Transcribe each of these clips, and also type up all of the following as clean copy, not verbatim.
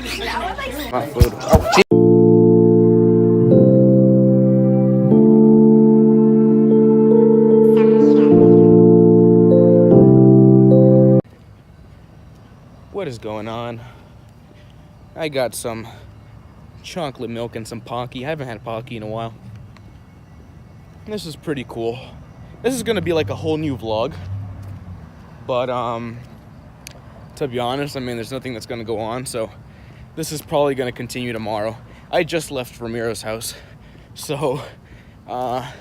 My food. Oh, gee. What is going on? I got some chocolate milk and some Pocky. I haven't had Pocky in a while. This is pretty cool. This is gonna be like a whole new vlog. But to be honest, I mean, there's nothing that's gonna go on, so this is probably gonna continue tomorrow. I just left Ramiro's house, so but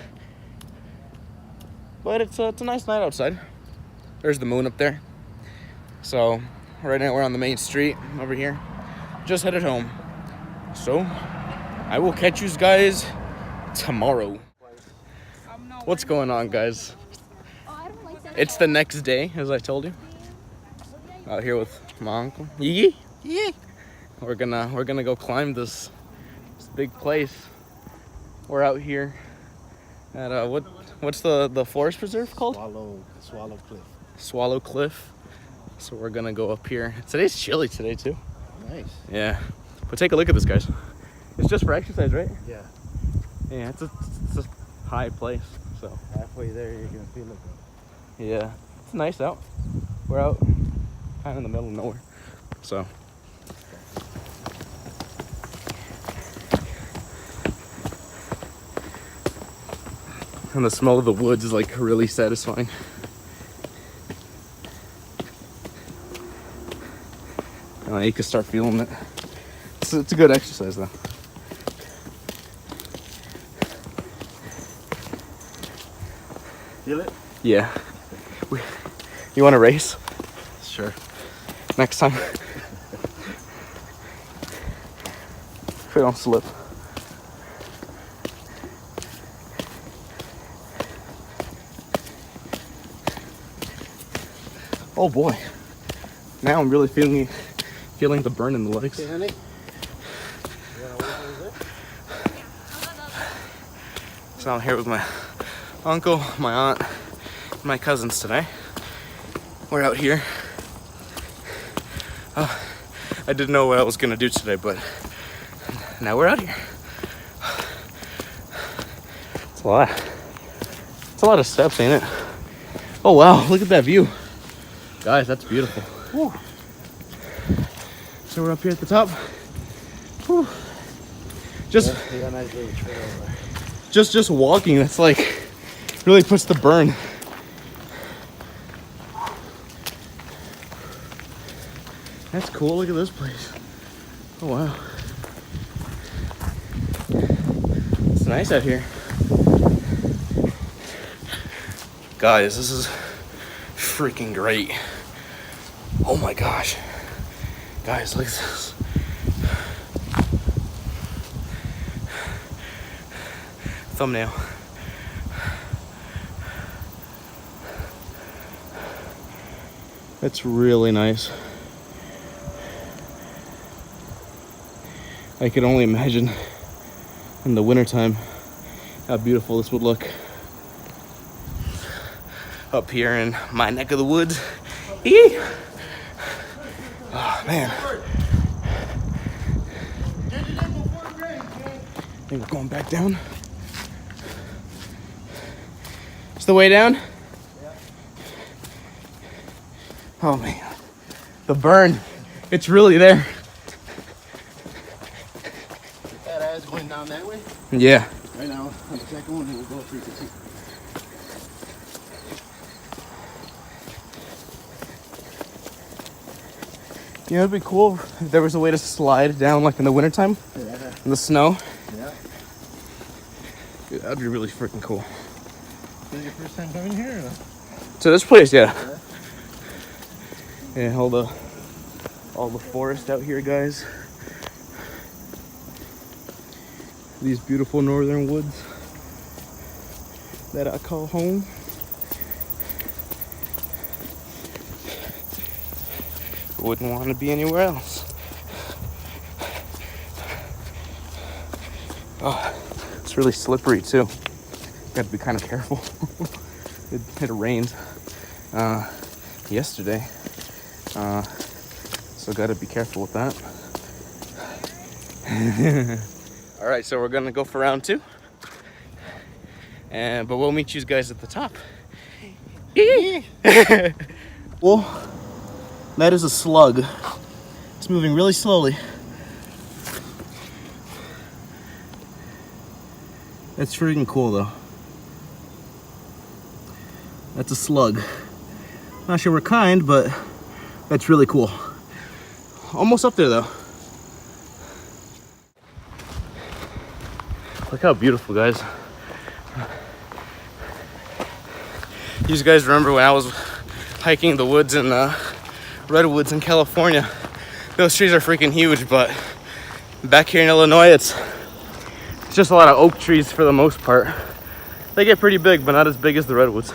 it's a nice night outside. There's the moon up there. So right now we're on the main street over here. Just headed home. So I will catch you guys tomorrow. What's going on, guys? It's the next day, as I told you. Out here with my uncle. Yee. We're gonna go climb this big place. We're out here at what's the forest preserve called? Swallow Cliff. So we're gonna go up here. Today's chilly today too. Nice. Yeah. But take a look at this, guys. It's just for exercise, right? Yeah. Yeah, it's a high place. So halfway there, you're gonna feel it. Yeah, it's nice out. We're out kind of in the middle of nowhere. So and the smell of the woods is like really satisfying. You can start feeling it. It's a good exercise though. Feel it? Yeah. You want to race? Sure. Next time. If we don't slip. Oh boy. Now I'm really feeling the burn in the legs. Hey, honey. So I'm here with my uncle, my aunt, and my cousins today. We're out here. I didn't know what I was gonna do today, but now we're out here. It's a lot. It's a lot of steps, ain't it? Oh wow, look at that view. Guys, that's beautiful. Woo. So we're up here at the top. Whew. Just walking, that's like really puts the burn. That's cool. Look at this place. Oh wow. It's nice out here. Guys, this is freaking great. Oh my gosh. Guys, look at this. Thumbnail. That's really nice. I can only imagine in the wintertime how beautiful this would look up here in my neck of the woods. Eee! Oh man. I think we're going back down. It's the way down? Oh man. The burn. It's really there. That ass going down that way? Yeah. Right now, on the second one, we'll go 360. You know, it'd be cool if there was a way to slide down like in the wintertime. Yeah. In the snow. Yeah. Dude, that'd be really freaking cool. Is this your first time coming here or no? To this place, yeah. Yeah, all the forest out here, guys. These beautiful northern woods that I call home. Wouldn't want to be anywhere else. Oh, it's really slippery too. Got to be kind of careful. it rained yesterday, so got to be careful with that. All right, so we're gonna go for round 2, but we'll meet you guys at the top. Well, that is a slug. It's moving really slowly. That's freaking cool though. That's a slug. Not sure what kind, but that's really cool. Almost up there though. Look how beautiful, guys. You guys remember when I was hiking the woods in redwoods in California? Those trees are freaking huge, but back here in Illinois, it's just a lot of oak trees for the most part. They get pretty big, but not as big as the redwoods.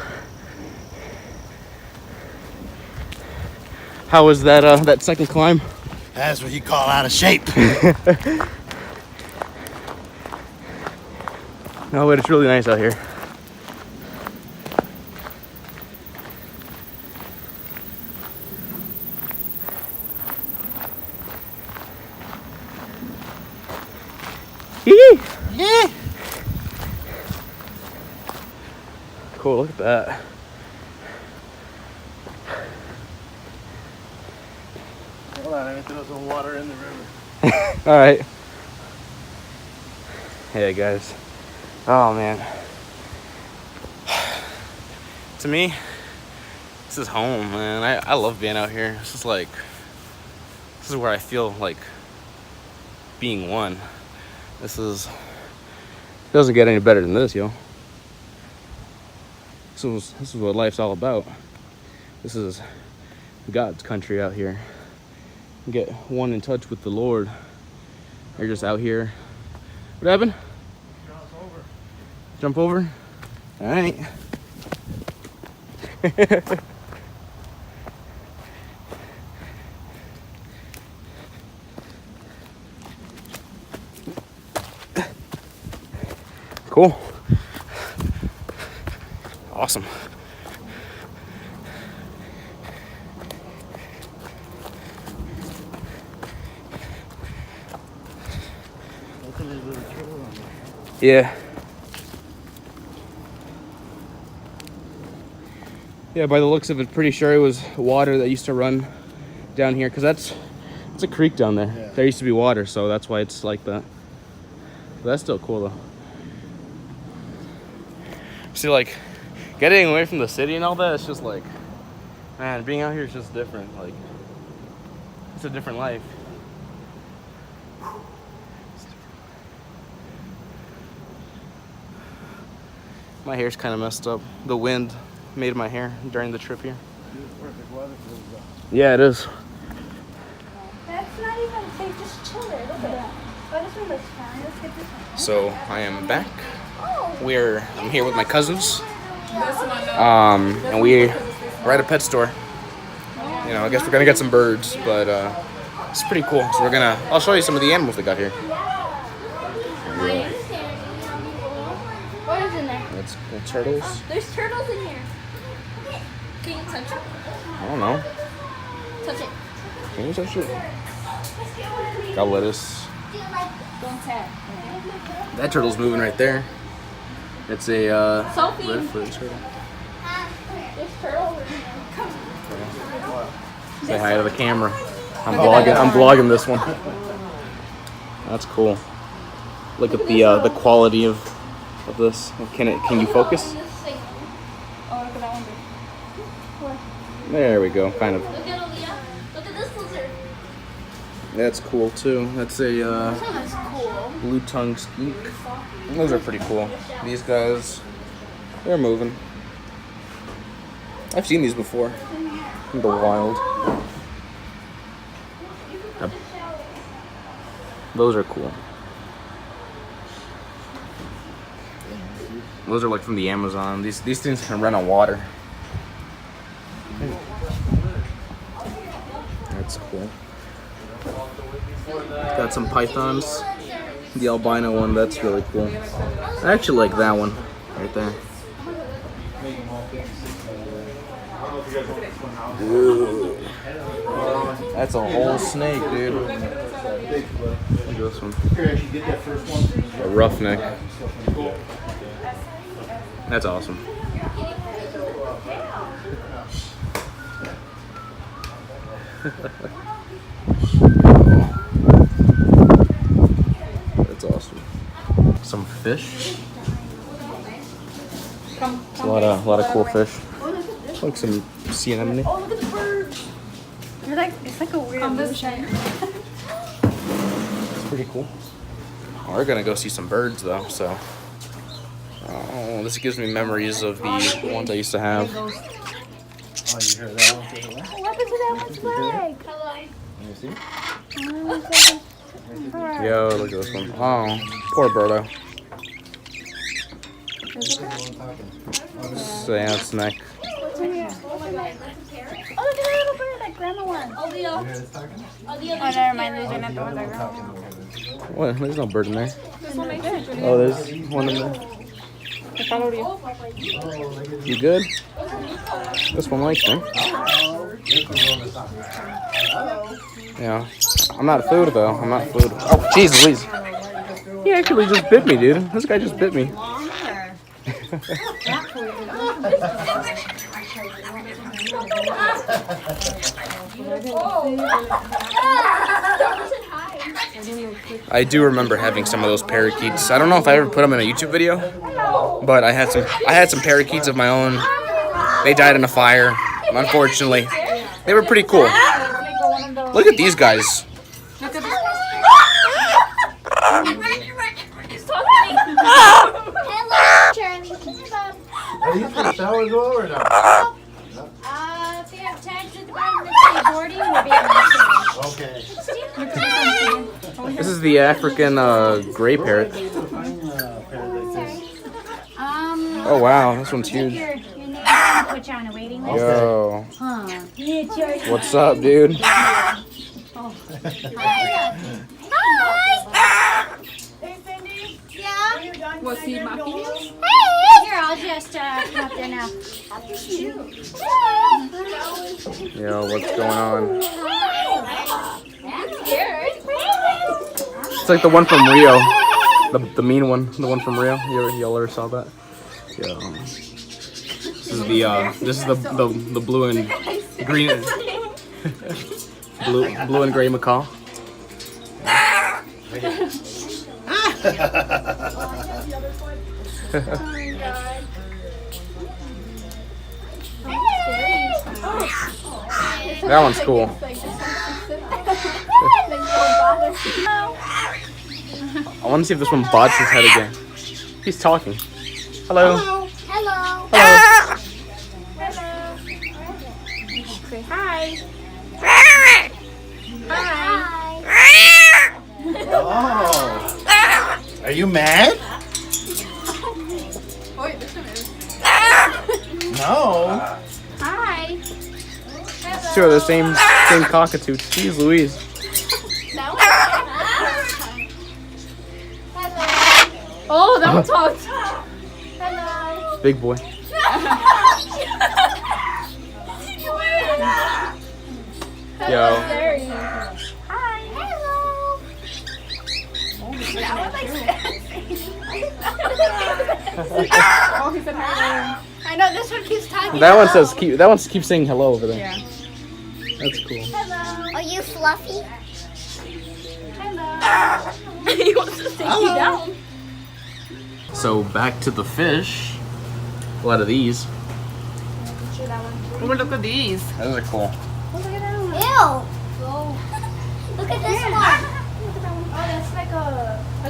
How was that that second climb? That's what you call out of shape. No, but it's really nice out here. Yeah. Cool, look at that. Hold on, I need to throw some water in the river. All right. Hey guys. Oh man. To me, this is home, man. I love being out here. This is where I feel like being one. Doesn't get any better than this, yo. This is what life's all about. This is God's country out here. Get one in touch with the Lord. You're just out here. What happened? Jump over? All right. Cool. Awesome. Yeah. Yeah, by the looks of it, pretty sure it was water that used to run down here, because it's a creek down there. Yeah. There used to be water, so that's why it's like that. But that's still cool though. See, like, getting away from the city and all that, it's just like, man, being out here is just different. Like, it's a different life. My hair's kind of messed up. The wind made my hair during the trip here. Perfect weather for this. Yeah, it is. That's not even safe, just chill there. Look at that. Oh, this one looks fine. Let's get this one. So I am back. Oh. I'm here with my cousins. And we're at a pet store. You know, I guess we're gonna get some birds, but it's pretty cool. So I'll show you some of the animals they got here. What is in there? That's cool. Turtles. There's turtles in here. Can you touch it? I don't know. Touch it. Can you touch it? Got lettuce. Don't tap. That turtle's moving right there. It's a Sophie. red-footed turtle. There's turtles in here. Come. Say hi to the camera. I'm vlogging this one. That's cool. Look at the quality of this. Can you focus? Oh, look at that one. There we go. Kind of. Look at Aaliyah. Look at this lizard. That's cool too. That's a This one is cool. blue-tongued skink. Those are pretty cool. These guys, they're moving. I've seen these before in the wild. Those are cool. Those are like from the Amazon. These things can run on water. That's cool. Got some pythons. The albino one, that's really cool. I actually like that one right there. Ooh. That's a whole snake, dude. Look at this one. Here, actually get that first one. A roughneck. That's awesome. That's awesome. Some fish. A lot of cool fish. Like some sea anemone. Oh, look at the birds. It's like a weird illusion. It's pretty cool. We're gonna go see some birds though, so. Oh, this gives me memories of the ones I used to have. Oh, you heard that one? What happened to that one's leg? Let me see. Yo, look at this one. Oh, poor birdo. So yeah, it's neck. What's in here? Oh, look at that little bird, that grandma one. Oh, never mind. These are not the ones I grandma. What? There's no bird in there. This one right there. Oh, there's one in there. I followed you. You good? This one likes me. Yeah. I'm not food though. I'm not food. Oh, jeez Louise. He actually just bit me, dude. This guy just bit me. I do remember having some of those parakeets. I don't know if I ever put them in a YouTube video, but I had some parakeets of my own. They died in a fire, unfortunately. They were pretty cool. Look at these guys. Are these for shower as well or not? If you have tags at the bottom that say boarding, we'll be able to see. This is the African gray parrot. Oh wow, this one's huge. Your name and put you on a waiting list. Yo, Huh. what's up, dude? Hi. Yeah? Was he mocking you? Hey! Here, I'll just come up there now. Yo, what's going on? It's like the one from Rio, the mean one, the one from Rio. Y'all ever saw that? Yeah. This is the blue and green, blue and gray macaw. That one's cool. I want to see if this one bods his head again. He's talking. Hello. Hello. Hello. Say hi. Oh. Are you mad? No. Hi. Two are the same cockatoo. Jeez Louise. Oh, that one talked. Hello. Big boy. Yo. Hi. Hello. Oh, he said hi. I know this one keeps talking. That one keeps saying hello over there. Yeah. That's cool. Hello. Are you fluffy? Hello. He wants to take you down. So back to the fish. A lot of these. Oh, look at these. Those are cool. Ew. Look at this one. Oh, that's like a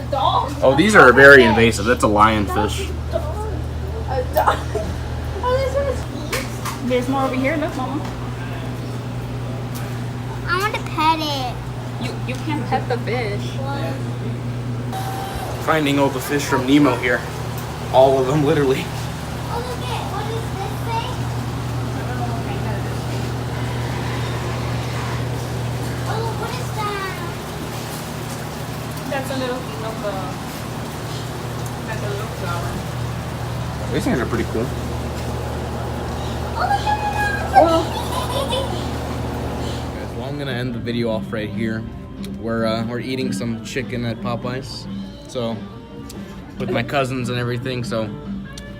dog. Oh, these are very invasive. That's a lionfish. A dog. Oh, this one is. There's more over here. Look, Mama. I want to pet it. You can't pet the fish. Finding all the fish from Nemo here. All of them, literally. Oh, look it. What does this say? Oh, look, what is that? That's a little thing of the. That's a little flower. These things are pretty cool. Oh, look at Guys, well, I'm gonna end the video off right here. we're eating some chicken at Popeyes. So with my cousins and everything. So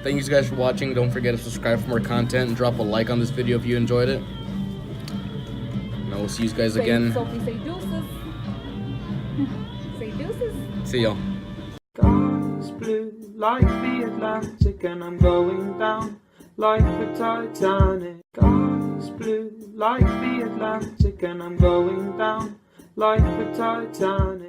thank you guys for watching. Don't forget to subscribe for more content and drop a like on this video if you enjoyed it. And we'll see you guys again. Sophie, say deuces. Say deuces. See y'all. Sky's blue like the Atlantic, and I'm going down like the Titanic. Sky's blue like the Atlantic, and I'm going down like the Titanic.